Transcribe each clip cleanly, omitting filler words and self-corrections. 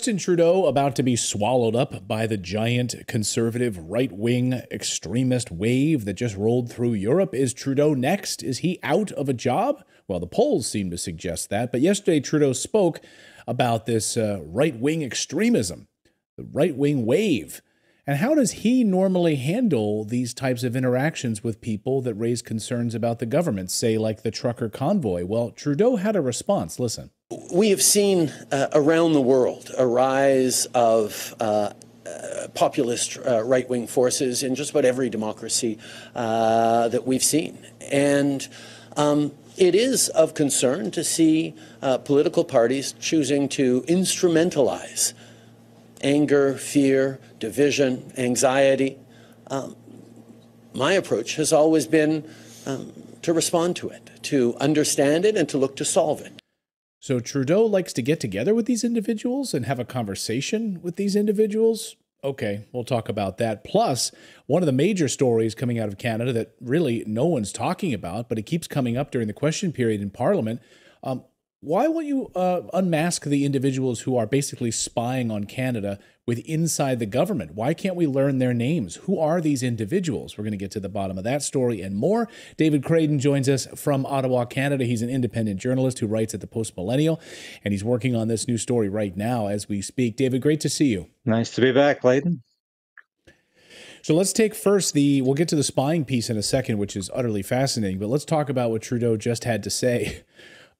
Justin Trudeau about to be swallowed up by the giant conservative right-wing extremist wave that just rolled through Europe? Is Trudeau next? Is he out of a job? Well, the polls seem to suggest that. But yesterday, Trudeau spoke about this right-wing extremism, the right-wing wave. And how does he normally handle these types of interactions with people that raise concerns about the government, say like the trucker convoy? Well, Trudeau had a response. Listen. We have seen around the world a rise of populist right-wing forces in just about every democracy that we've seen. And it is of concern to see political parties choosing to instrumentalize anger, fear, division, anxiety. My approach has always been to respond to it, to understand it, and to look to solve it. So Trudeau likes to get together with these individuals and have a conversation with these individuals? Okay, we'll talk about that. Plus, one of the major stories coming out of Canada that really no one's talking about, but it keeps coming up during the question period in Parliament. Why won't you unmask the individuals who are basically spying on Canada with inside the government? Why can't we learn their names? Who are these individuals? We're going to get to the bottom of that story and more. David Crayden joins us from Ottawa, Canada. He's an independent journalist who writes at the Post Millennial, and he's working on this new story right now as we speak. David, great to see you. Nice to be back, Clayton. So let's take first we'll get to the spying piece in a second, which is utterly fascinating, but let's talk about what Trudeau just had to say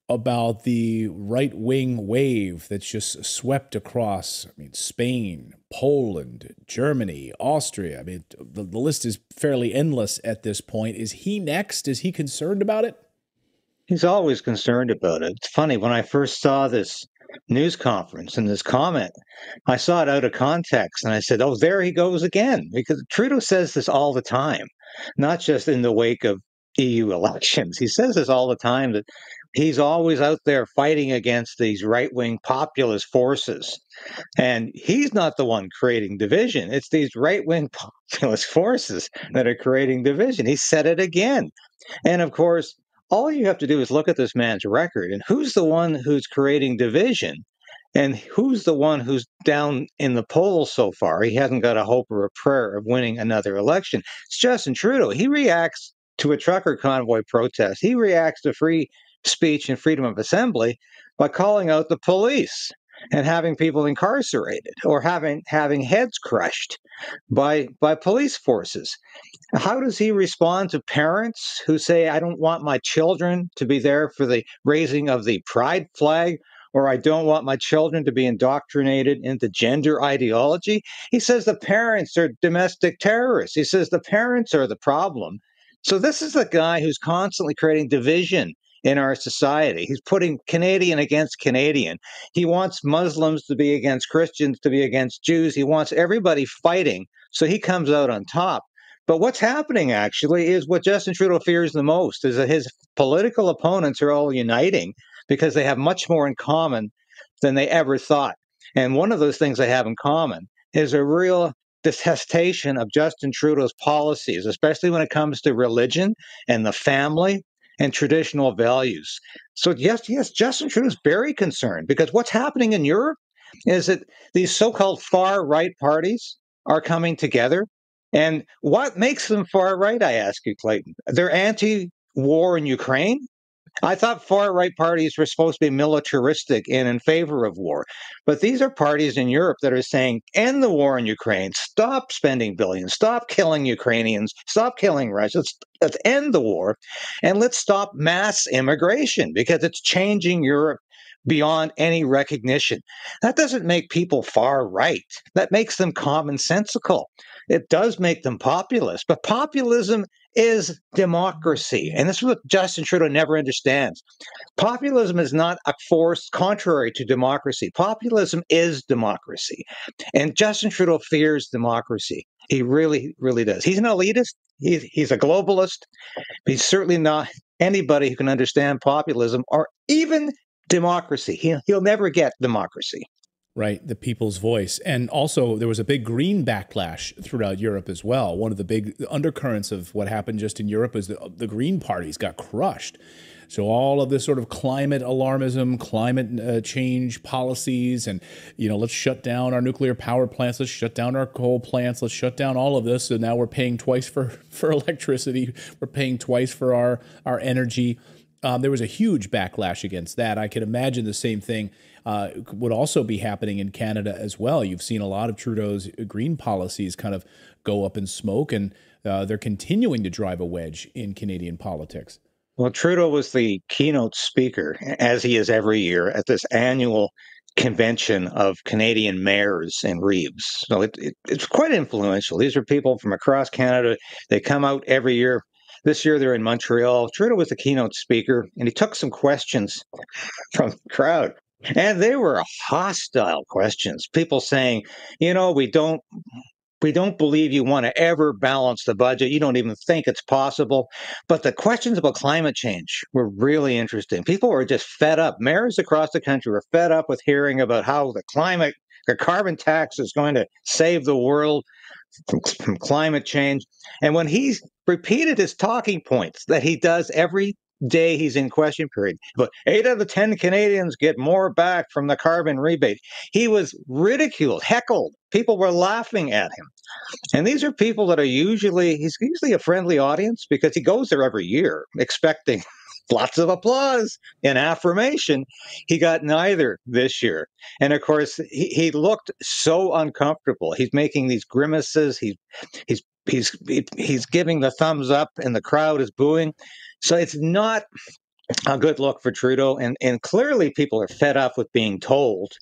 about the right-wing wave that's just swept across, Spain, Poland, Germany, Austria. The list is fairly endless at this point. Is he next? Is he concerned about it? He's always concerned about it. It's funny, when I first saw this news conference and this comment, I saw it out of context, and I said, oh, there he goes again. Because Trudeau says this all the time, not just in the wake of EU elections. He says this all the time, that he's always out there fighting against these right-wing populist forces. And he's not the one creating division. It's these right-wing populist forces that are creating division. He said it again. And of course, all you have to do is look at this man's record and who's the one who's creating division and who's the one who's down in the polls so far. He hasn't got a hope or a prayer of winning another election. It's Justin Trudeau. He reacts to a trucker convoy protest. He reacts to free speech and freedom of assembly by calling out the police and having people incarcerated or having heads crushed by police forces. How does he respond to parents who say, I don't want my children to be there for the raising of the pride flag, or I don't want my children to be indoctrinated into gender ideology? He says the parents are domestic terrorists. He says the parents are the problem. So this is the guy who's constantly creating division in our society. He's putting Canadian against Canadian. He wants Muslims to be against Christians, to be against Jews. He wants everybody fighting, so he comes out on top. But what's happening actually is what Justin Trudeau fears the most, is that his political opponents are all uniting because they have much more in common than they ever thought. And one of those things they have in common is a real detestation of Justin Trudeau's policies, especially when it comes to religion and the family and traditional values. So yes, Justin Trudeau's very concerned because what's happening in Europe is that these so-called far-right parties are coming together. And what makes them far-right, I ask you, Clayton? They're anti-war in Ukraine. I thought far-right parties were supposed to be militaristic and in favor of war. But these are parties in Europe that are saying, end the war in Ukraine, stop spending billions, stop killing Ukrainians, stop killing Russians, let's end the war, and let's stop mass immigration because it's changing Europe beyond any recognition. That doesn't make people far right. That makes them commonsensical. It does make them populist, but populism is democracy. And this is what Justin Trudeau never understands. Populism is not a force contrary to democracy. Populism is democracy. And Justin Trudeau fears democracy. He really, really does. He's an elitist. He's a globalist. He's certainly not anybody who can understand populism or even democracy. He'll never get democracy. Right, the people's voice. And also, there was a big green backlash throughout Europe as well. One of the big undercurrents of what happened just in Europe is the Green parties got crushed. So all of this sort of climate alarmism, climate change policies, and, let's shut down our nuclear power plants, let's shut down our coal plants, let's shut down all of this. So now we're paying twice for electricity, we're paying twice for our energy. There was a huge backlash against that. I can imagine the same thing would also be happening in Canada as well. You've seen a lot of Trudeau's green policies kind of go up in smoke, and they're continuing to drive a wedge in Canadian politics. Well, Trudeau was the keynote speaker, as he is every year, at this annual convention of Canadian mayors and reeves. So it's quite influential. These are people from across Canada. They come out every year. This year they're in Montreal. Trudeau was the keynote speaker, and he took some questions from the crowd. And they were hostile questions. People saying, we don't believe you want to ever balance the budget. You don't even think it's possible. But the questions about climate change were really interesting. People were just fed up. Mayors across the country were fed up with hearing about how the carbon tax is going to save the world from climate change. And when he repeated his talking points that he does every day he's in question period, but 8 out of 10 Canadians get more back from the carbon rebate, he was ridiculed, heckled. People were laughing at him. And these are people that he's usually a friendly audience because he goes there every year expecting lots of applause and affirmation. He got neither this year. And of course, he looked so uncomfortable. He's making these grimaces. He's giving the thumbs up and the crowd is booing. So it's not a good look for Trudeau. And clearly people are fed up with being told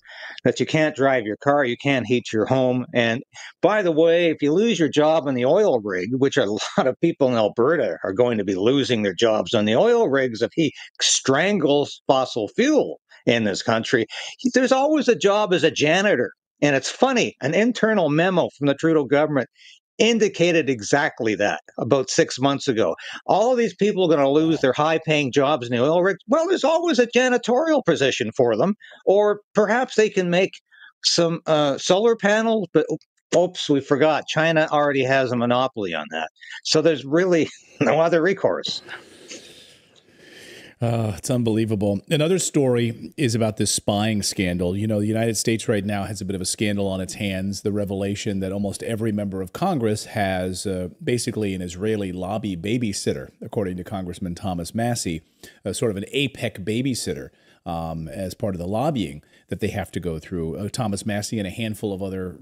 that you can't drive your car, you can't heat your home. And by the way, if you lose your job on the oil rig, which a lot of people in Alberta are going to be losing their jobs on the oil rigs if he strangles fossil fuel in this country, there's always a job as a janitor. And it's funny, an internal memo from the Trudeau government indicated exactly that about 6 months ago. All of these people are going to lose their high-paying jobs in the oil rigs. Well, there's always a janitorial position for them, or perhaps they can make some solar panels. But oops, we forgot. China already has a monopoly on that, so there's really no other recourse. It's unbelievable. Another story is about this spying scandal. The United States right now has a bit of a scandal on its hands. The revelation that almost every member of Congress has basically an Israeli lobby babysitter, according to Congressman Thomas Massie, sort of an APEC babysitter as part of the lobbying that they have to go through. Thomas Massie and a handful of other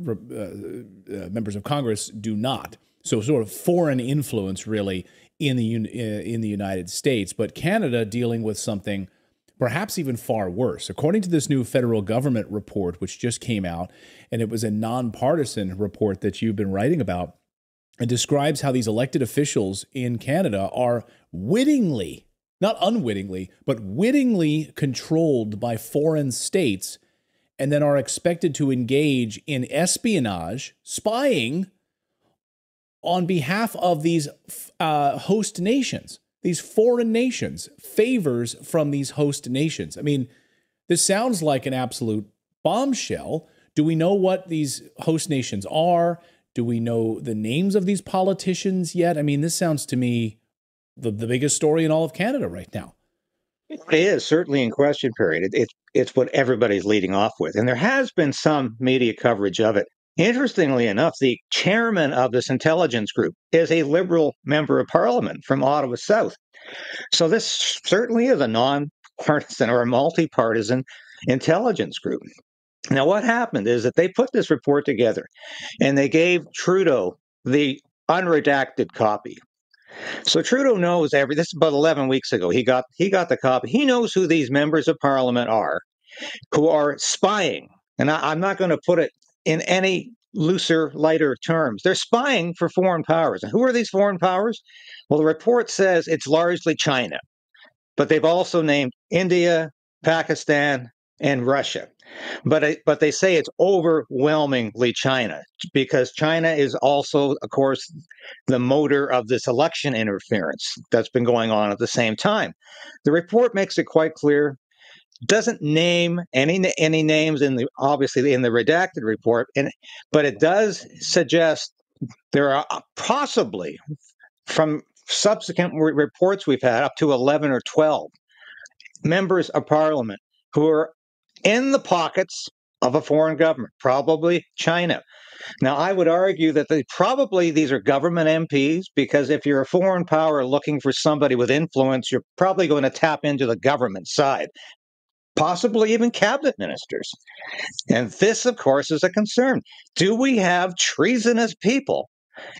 members of Congress do not. So sort of foreign influence, really, in the United States, but Canada dealing with something perhaps even far worse. According to this new federal government report, which just came out, and it was a nonpartisan report that you've been writing about, it describes how these elected officials in Canada are wittingly, not unwittingly, but wittingly controlled by foreign states, and then are expected to engage in espionage, spying, on behalf of these host nations, these foreign nations, favors from these host nations. I mean, this sounds like an absolute bombshell. Do we know what these host nations are? Do we know the names of these politicians yet? I mean, this sounds to me the biggest story in all of Canada right now. It is certainly in question period. It's what everybody's leading off with. And there has been some media coverage of it. Interestingly enough, the chairman of this intelligence group is a Liberal member of Parliament from Ottawa South. So this certainly is a non-partisan or a multi-partisan intelligence group. Now, what happened is that they put this report together and they gave Trudeau the unredacted copy. So Trudeau knows this is about 11 weeks ago. He got the copy. He knows who these members of Parliament are who are spying. And I'm not going to put it in any looser, lighter terms. They're spying for foreign powers. And who are these foreign powers? Well, the report says it's largely China, but they've also named India, Pakistan, and Russia. But they say it's overwhelmingly China because China is also, of course, the motor of this election interference that's been going on at the same time. The report makes it quite clear. Doesn't name any names obviously in the redacted report, but it does suggest there are possibly, from subsequent reports we've had, up to 11 or 12 members of parliament who are in the pockets of a foreign government, probably China. Now, I would argue that these are government MPs, because if you're a foreign power looking for somebody with influence, you're probably going to tap into the government side, possibly even cabinet ministers. And this, of course, is a concern. Do we have treasonous people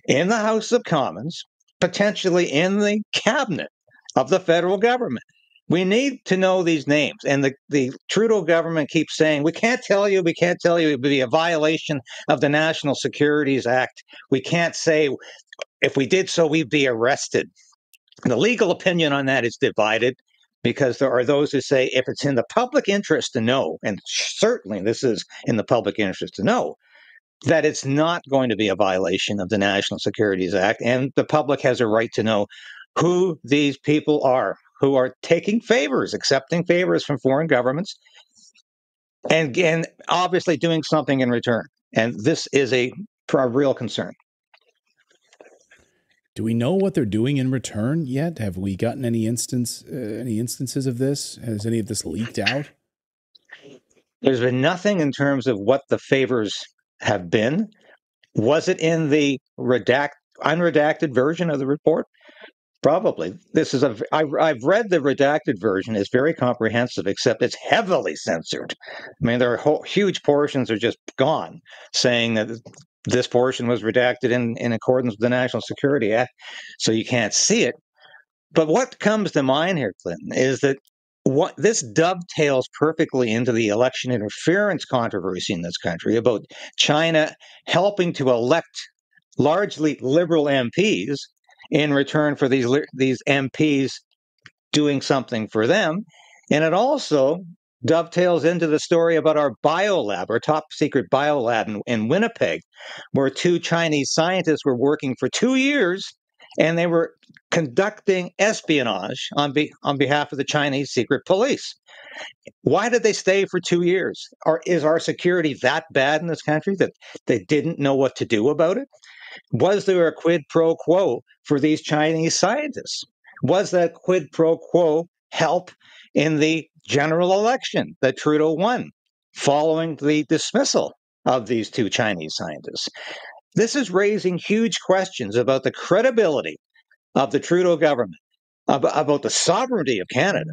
in the House of Commons, potentially in the cabinet of the federal government? We need to know these names. And the Trudeau government keeps saying, we can't tell you, it would be a violation of the National Securities Act. We can't say, if we did so, we'd be arrested. The legal opinion on that is divided, because there are those who say if it's in the public interest to know, and certainly this is in the public interest to know, that it's not going to be a violation of the National Securities Act, and the public has a right to know who these people are who are taking favors, accepting favors from foreign governments, and obviously doing something in return. And this is a real concern. Do we know what they're doing in return yet? Have we gotten any instances of this? Has any of this leaked out? There's been nothing in terms of what the favors have been. Was it in the unredacted version of the report? Probably. I've read the redacted version. It's very comprehensive, except it's heavily censored. I mean, there are huge portions are just gone, saying that this portion was redacted in accordance with the National Security Act, so you can't see it. But what comes to mind here, Clinton, is that what this dovetails perfectly into the election interference controversy in this country about China helping to elect largely liberal MPs in return for these MPs doing something for them. And it also dovetails into the story about our biolab, our top secret biolab in Winnipeg, where two Chinese scientists were working for 2 years, and they were conducting espionage on behalf of the Chinese secret police. Why did they stay for 2 years? Is our security that bad in this country that they didn't know what to do about it? Was there a quid pro quo for these Chinese scientists? Was that quid pro quo help in the general election that Trudeau won following the dismissal of these two Chinese scientists? This is raising huge questions about the credibility of the Trudeau government, about the sovereignty of Canada,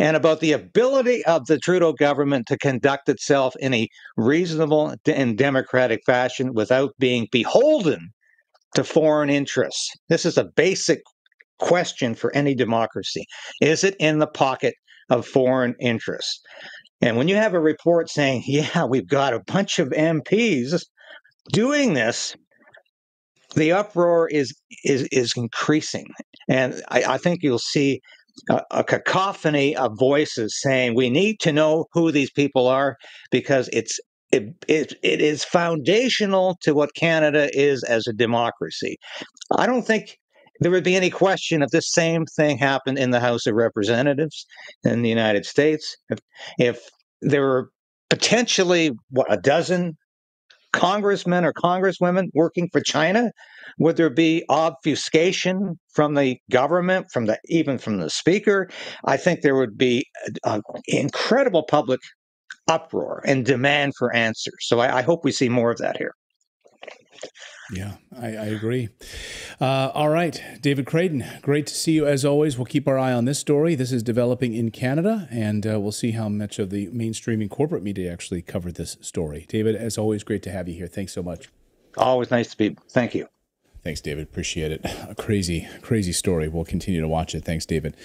and about the ability of the Trudeau government to conduct itself in a reasonable and democratic fashion without being beholden to foreign interests. This is a basic question for any democracy. Is it in the pocket of foreign interests? And when you have a report saying, yeah, we've got a bunch of MPs doing this, the uproar is increasing. And I think you'll see a cacophony of voices saying we need to know who these people are, because it is foundational to what Canada is as a democracy. I don't think there would be any question if this same thing happened in the House of Representatives in the United States. If there were potentially, a dozen congressmen or congresswomen working for China, would there be obfuscation from the government, even from the speaker? I think there would be an incredible public uproar and demand for answers. So I hope we see more of that here. Yeah, I agree. All right, David Kraydon, great to see you as always. We'll keep our eye on this story. This is developing in Canada, and we'll see how much of the mainstreaming corporate media actually covered this story. David, as always, great to have you here. Thanks so much. Always nice to be. Thank you. Thanks, David. Appreciate it. A crazy, crazy story. We'll continue to watch it. Thanks, David.